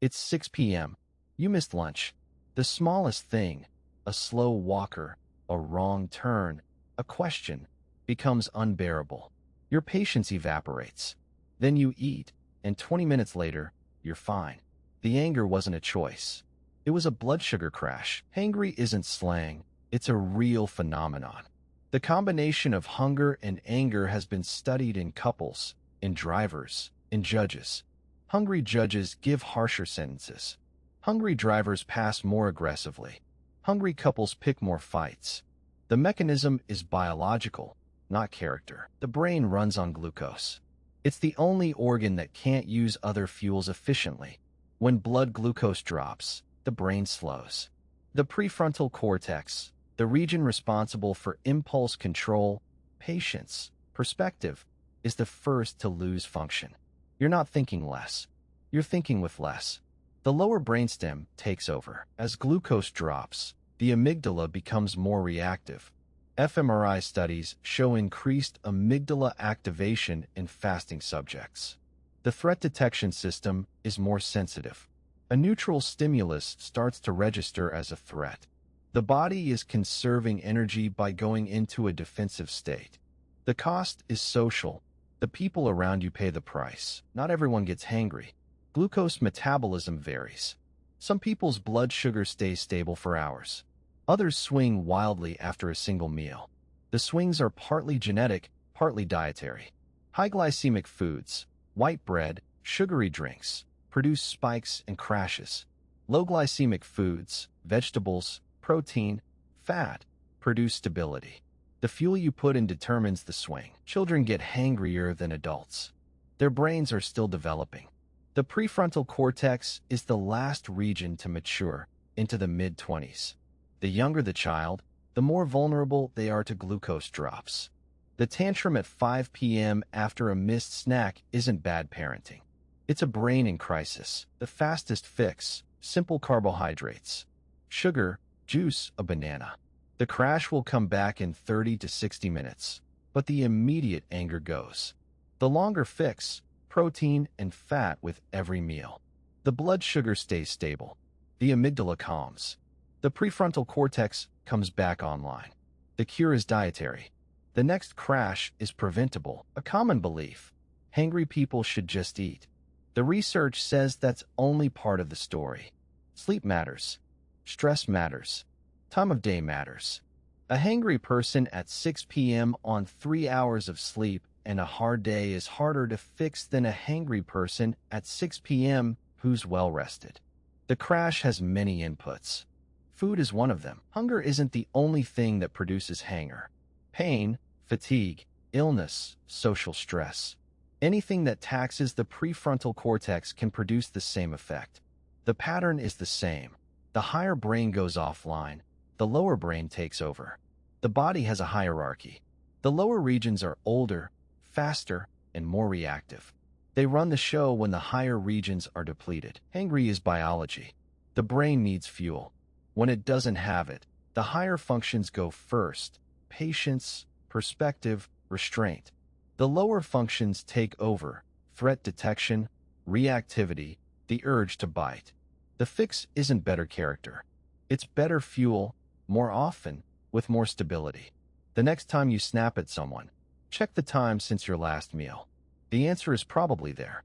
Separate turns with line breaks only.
It's 6 p.m. You missed lunch. The smallest thing, a slow walker, a wrong turn, a question, becomes unbearable. Your patience evaporates. Then you eat, and 20 minutes later, you're fine. The anger wasn't a choice. It was a blood sugar crash. Hangry isn't slang. It's a real phenomenon. The combination of hunger and anger has been studied in couples, in drivers, in judges. Hungry judges give harsher sentences. Hungry drivers pass more aggressively. Hungry couples pick more fights. The mechanism is biological, not character. The brain runs on glucose. It's the only organ that can't use other fuels efficiently. When blood glucose drops, the brain slows. The prefrontal cortex, the region responsible for impulse control, patience, perspective, is the first to lose function. You're not thinking less. You're thinking with less. The lower brainstem takes over. As glucose drops, the amygdala becomes more reactive. fMRI studies show increased amygdala activation in fasting subjects. The threat detection system is more sensitive. A neutral stimulus starts to register as a threat. The body is conserving energy by going into a defensive state. The cost is social. The people around you pay the price. Not everyone gets hangry. Glucose metabolism varies. Some people's blood sugar stays stable for hours. Others swing wildly after a single meal. The swings are partly genetic, partly dietary. High glycemic foods, white bread, sugary drinks, produce spikes and crashes. Low glycemic foods, vegetables, protein, fat, produce stability. The fuel you put in determines the swing. Children get hangrier than adults. Their brains are still developing. The prefrontal cortex is the last region to mature, into the mid-20s. The younger the child, the more vulnerable they are to glucose drops. The tantrum at 5 p.m. after a missed snack isn't bad parenting. It's a brain in crisis. The fastest fix, simple carbohydrates. Sugar, juice, a banana. The crash will come back in 30 to 60 minutes, but the immediate anger goes. The longer fix, protein and fat with every meal. The blood sugar stays stable. The amygdala calms. The prefrontal cortex comes back online. The cure is dietary. The next crash is preventable, a common belief. Hangry people should just eat. The research says that's only part of the story. Sleep matters. Stress matters. Time of day matters. A hangry person at 6 p.m. on 3 hours of sleep and a hard day is harder to fix than a hangry person at 6 p.m. who's well-rested. The crash has many inputs. Food is one of them. Hunger isn't the only thing that produces hanger. Pain, fatigue, illness, social stress. Anything that taxes the prefrontal cortex can produce the same effect. The pattern is the same. The higher brain goes offline. The lower brain takes over. The body has a hierarchy. The lower regions are older, faster, and more reactive. They run the show when the higher regions are depleted. Hangry is biology. The brain needs fuel. When it doesn't have it, the higher functions go first: patience, perspective, restraint. The lower functions take over: threat detection, reactivity, the urge to bite. The fix isn't better character. It's better fuel, more often, with more stability. The next time you snap at someone, check the time since your last meal. The answer is probably there.